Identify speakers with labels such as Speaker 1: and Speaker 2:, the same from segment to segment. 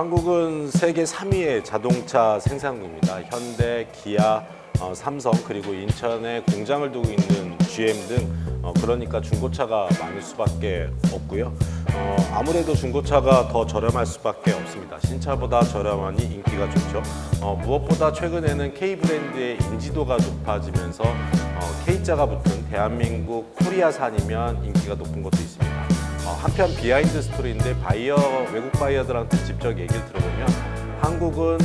Speaker 1: 한국은 세계 3위의 자동차 생산국입니다. 현대, 기아, 삼성 그리고 인천에 공장을 두고 있는 GM 등 그러니까 중고차가 많을 수밖에 없고요. 아무래도 중고차가 더 저렴할 수밖에 없습니다. 신차보다 저렴하니 인기가 좋죠. 무엇보다 최근에는 K 브랜드의 인지도가 높아지면서 K자가 붙은 대한민국 코리아산이면 인기가 높은 것도 있습니다. 한편 비하인드 스토리인데 외국 바이어들한테 직접 얘기를 들어보면 한국은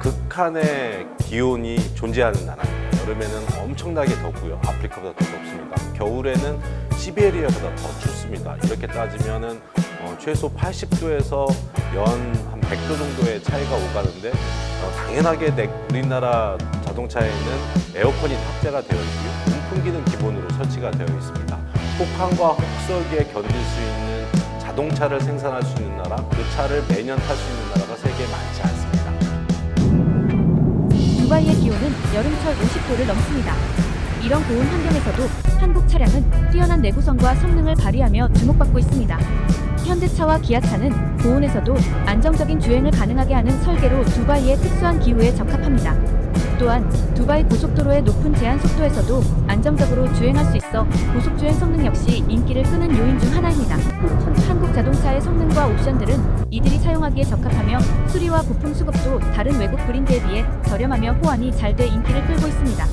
Speaker 1: 극한의 기온이 존재하는 나라입니다. 여름에는 엄청나게 덥고요. 아프리카보다 더 덥습니다. 겨울에는 시베리아보다 더 춥습니다. 이렇게 따지면은 최소 80도에서 연 한 100도 정도의 차이가 오가는데 당연하게 우리나라 자동차에는 에어컨이 탑재가 되어 있고요. 온풍기는 기본으로 설치가 되어 있습니다. 혹한과 혹서기에 견딜 수 있는 자동차를 생산할 수 있는 나라, 그 차를 매년 탈 수 있는 나라가 세계에 많지 않습니다.
Speaker 2: 두바이의 기온은 여름철 50도를 넘습니다. 이런 고온 환경에서도 한국 차량은 뛰어난 내구성과 성능을 발휘하며 주목받고 있습니다. 현대차와 기아차는 고온에서도 안정적인 주행을 가능하게 하는 설계로 두바이의 특수한 기후에 적합합니다. 또한 두바이 고속도로의 높은 제한 속도에서도 안정적으로 주행할 수 있어 고속주행 성능 역시 인기를 끄는 요인 중 하나입니다. 한국 자동차의 성능과 옵션들은 이들이 사용하기에 적합하며 수리와 부품 수급도 다른 외국 브랜드에 비해 저렴하며 호환이 잘 돼 인기를 끌고 있습니다.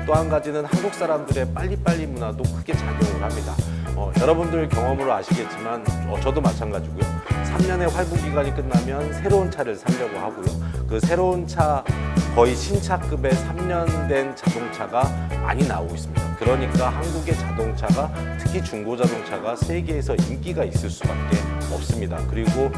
Speaker 1: 또 한 가지는 한국 사람들의 빨리빨리 문화도 크게 작용을 합니다. 여러분들 경험으로 아시겠지만 저도 마찬가지고요. 3년의 활부 기간이 끝나면 새로운 차를 사려고 하고요. 그 새로운 차 거의 신차급의 3년 된 자동차가 많이 나오고 있습니다. 그러니까 한국의 자동차가 특히 중고 자동차가 세계에서 인기가 있을 수밖에 없습니다. 그리고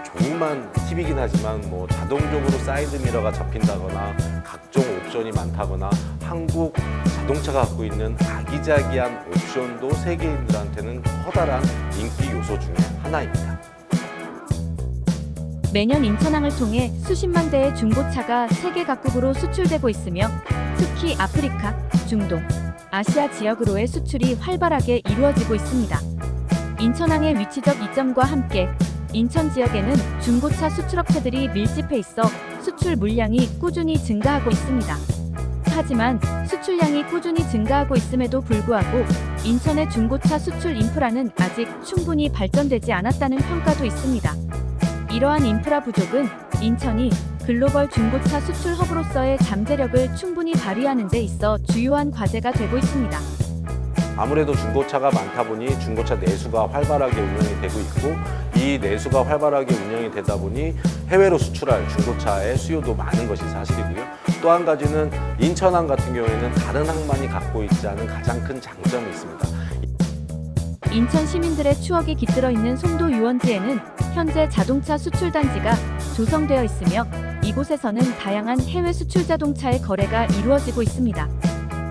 Speaker 1: 조그만 팁이긴 하지만 자동적으로 사이드 미러가 잡힌다거나 각종 옵션이 많다거나 한국 자동차가 갖고 있는 아기자기한 옵션도 세계인들한테는 커다란 인기 요소 중에 하나입니다.
Speaker 2: 매년 인천항을 통해 수십만 대의 중고차가 세계 각국으로 수출되고 있으며 특히 아프리카, 중동, 아시아 지역으로의 수출이 활발하게 이루어지고 있습니다. 인천항의 위치적 이점과 함께 인천 지역에는 중고차 수출업체들이 밀집해 있어 수출 물량이 꾸준히 증가하고 있습니다. 하지만 수출량이 꾸준히 증가하고 있음에도 불구하고 인천의 중고차 수출 인프라는 아직 충분히 발전되지 않았다는 평가도 있습니다. 이러한 인프라 부족은 인천이 글로벌 중고차 수출 허브로서의 잠재력을 충분히 발휘하는 데 있어 주요한 과제가 되고 있습니다.
Speaker 1: 아무래도 중고차가 많다 보니 중고차 내수가 활발하게 운영이 되고 있고 이 내수가 활발하게 운영이 되다 보니 해외로 수출할 중고차의 수요도 많은 것이 사실이고요. 또 한 가지는 인천항 같은 경우에는 다른 항만이 갖고 있지 않은 가장 큰 장점이 있습니다.
Speaker 2: 인천 시민들의 추억이 깃들어 있는 송도 유원지에는 현재 자동차 수출 단지가 조성되어 있으며 이곳에서는 다양한 해외 수출 자동차의 거래가 이루어지고 있습니다.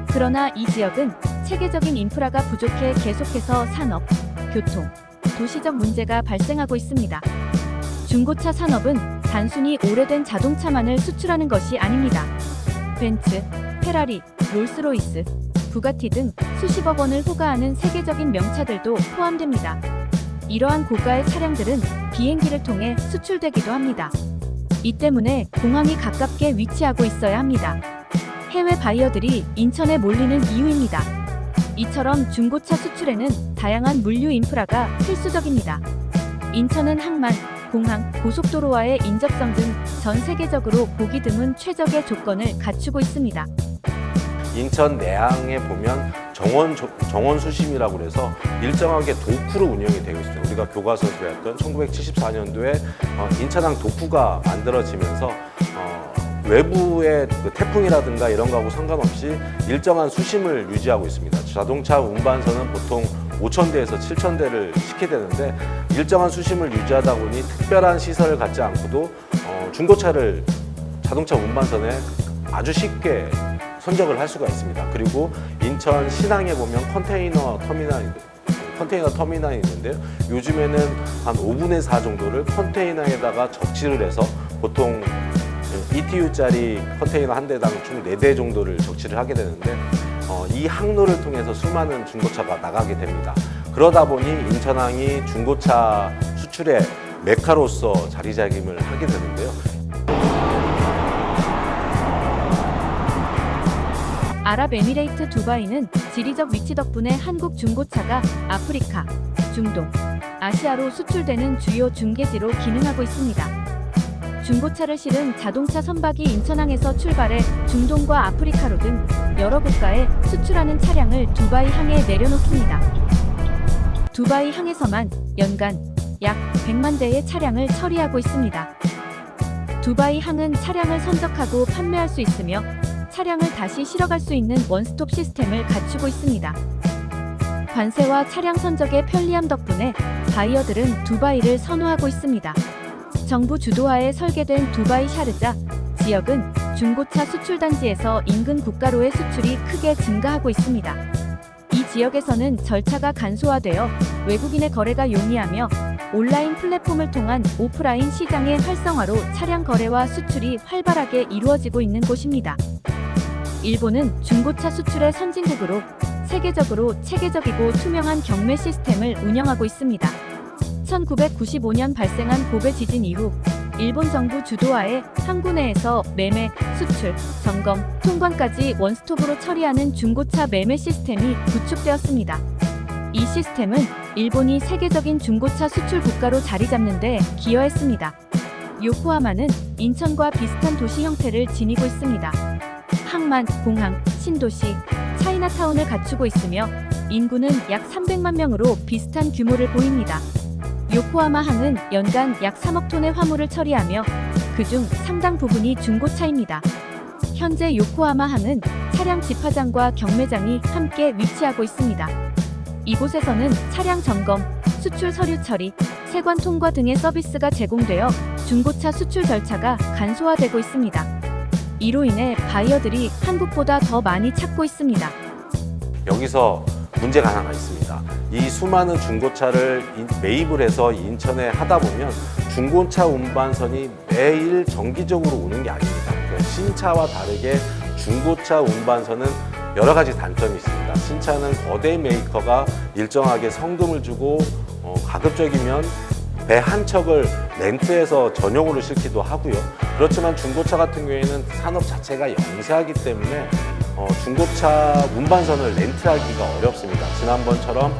Speaker 2: 그러나 이 지역은 체계적인 인프라가 부족해 계속해서 산업, 교통, 도시적 문제가 발생하고 있습니다. 중고차 산업은 단순히 오래된 자동차만을 수출하는 것이 아닙니다. 벤츠, 페라리, 롤스로이스, 부가티 등 수십억 원을 호가하는 세계적인 명차들도 포함됩니다. 이러한 고가의 차량들은 비행기를 통해 수출되기도 합니다. 이 때문에 공항이 가깝게 위치하고 있어야 합니다. 해외 바이어들이 인천에 몰리는 이유입니다. 이처럼 중고차 수출에는 다양한 물류 인프라가 필수적입니다. 인천은 항만, 공항, 고속도로와의 인접성 등 전 세계적으로 보기 드문 최적의 조건을 갖추고 있습니다.
Speaker 1: 인천 내항에 보면 정원 수심이라고 그래서 일정하게 도쿠로 운영이 되고 있습니다. 우리가 교과서에서 배웠던 1974년도에 인천항 도쿠가 만들어지면서 외부의 태풍이라든가 이런 거하고 상관없이 일정한 수심을 유지하고 있습니다. 자동차 운반선은 보통 5,000대에서 7,000대를 싣게 되는데 일정한 수심을 유지하다 보니 특별한 시설을 갖지 않고도 중고차를 자동차 운반선에 아주 쉽게 선적을 할 수가 있습니다. 그리고 인천 신항에 보면 컨테이너 터미널이 있는데요. 요즘에는 한 5분의 4 정도를 컨테이너에다가 적치를 해서 보통 ETU짜리 컨테이너 한 대당 총 4대 정도를 적치를 하게 되는데 이 항로를 통해서 수많은 중고차가 나가게 됩니다. 그러다 보니 인천항이 중고차 수출에 메카로서 자리자김을 하게 되는데요.
Speaker 2: 아랍에미레이트 두바이는 지리적 위치 덕분에 한국 중고차가 아프리카, 중동, 아시아로 수출되는 주요 중개지로 기능하고 있습니다. 중고차를 실은 자동차 선박이 인천항에서 출발해 중동과 아프리카로 등 여러 국가에 수출하는 차량을 두바이 항에 내려놓습니다. 두바이 항에서만 연간 약 100만 대의 차량을 처리하고 있습니다. 두바이 항은 차량을 선적하고 판매할 수 있으며 차량을 다시 실어갈 수 있는 원스톱 시스템을 갖추고 있습니다. 관세와 차량 선적의 편리함 덕분에 바이어들은 두바이를 선호하고 있습니다. 정부 주도하에 설계된 두바이 샤르자 지역은 중고차 수출 단지에서 인근 국가로의 수출이 크게 증가하고 있습니다. 이 지역에서는 절차가 간소화되어 외국인의 거래가 용이하며 온라인 플랫폼을 통한 오프라인 시장의 활성화로 차량 거래와 수출이 활발하게 이루어지고 있는 곳입니다. 일본은 중고차 수출의 선진국으로 세계적으로 체계적이고 투명한 경매 시스템을 운영하고 있습니다. 1995년 발생한 고베 지진 이후 일본 정부 주도하에 항구 내에서 매매, 수출, 점검, 통관까지 원스톱으로 처리하는 중고차 매매 시스템이 구축되었습니다. 이 시스템은 일본이 세계적인 중고차 수출 국가로 자리 잡는 데 기여했습니다. 요코하마는 인천과 비슷한 도시 형태를 지니고 있습니다. 항만, 공항, 신도시, 차이나타운을 갖추고 있으며 인구는 약 300만 명으로 비슷한 규모를 보입니다. 요코하마 항은 연간 약 3억 톤의 화물을 처리하며 그중 상당 부분이 중고차입니다. 현재 요코하마 항은 차량 집화장과 경매장이 함께 위치하고 있습니다. 이곳에서는 차량 점검, 수출 서류 처리, 세관 통과 등의 서비스가 제공되어 중고차 수출 절차가 간소화되고 있습니다. 이로 인해 바이어들이 한국보다 더 많이 찾고 있습니다.
Speaker 1: 여기서 문제가 하나가 있습니다. 이 수많은 중고차를 매입을 해서 인천에 하다 보면 중고차 운반선이 매일 정기적으로 오는 게 아닙니다. 그러니까 신차와 다르게 중고차 운반선은 여러 가지 단점이 있습니다. 신차는 거대 메이커가 일정하게 성금을 주고 가급적이면 배 한 척을 렌트해서 전용으로 싣기도 하고요. 그렇지만 중고차 같은 경우에는 산업 자체가 영세하기 때문에 중고차 운반선을 렌트하기가 어렵습니다. 지난번처럼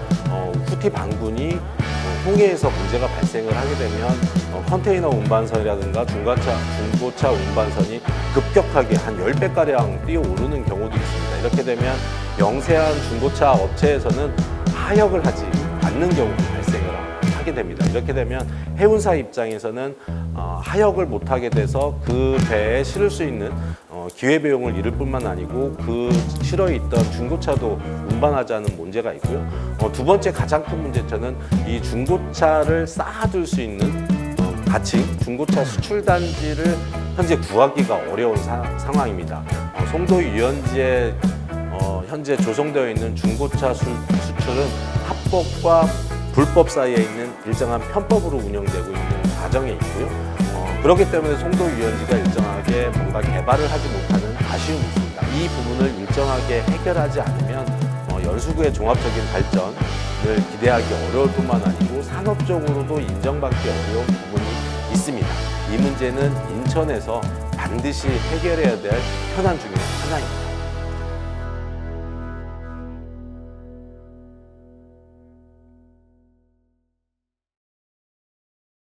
Speaker 1: 후티 반군이 홍해에서 문제가 발생을 하게 되면 컨테이너 운반선이라든가 중고차 운반선이 급격하게 한 10배가량 뛰어오르는 경우도 있습니다. 이렇게 되면 영세한 중고차 업체에서는 하역을 하지 않는 경우가 발생을 하게 됩니다. 이렇게 되면 해운사 입장에서는 하역을 못하게 돼서 그 배에 실을 수 있는 기회비용을 잃을 뿐만 아니고 그 실어 있던 중고차도 운반하자는 문제가 있고요. 두 번째 가장 큰 문제점은 이 중고차를 쌓아둘 수 있는 가칭 중고차 수출 단지를 현재 구하기가 어려운 상황입니다. 송도 유원지에 현재 조성되어 있는 중고차 수출은 합법과 불법 사이에 있는 일정한 편법으로 운영되고 있는 과정에 있고요. 그렇기 때문에 송도 유원지가 일정하게 뭔가 개발을 하지 못하는 아쉬움이 있습니다. 이 부분을 일정하게 해결하지 않으면 연수구의 종합적인 발전을 기대하기 어려울 뿐만 아니고 산업적으로도 인정받기 어려운 부분이 있습니다. 이 문제는 인천에서 반드시 해결해야 될 현안 중에 하나입니다.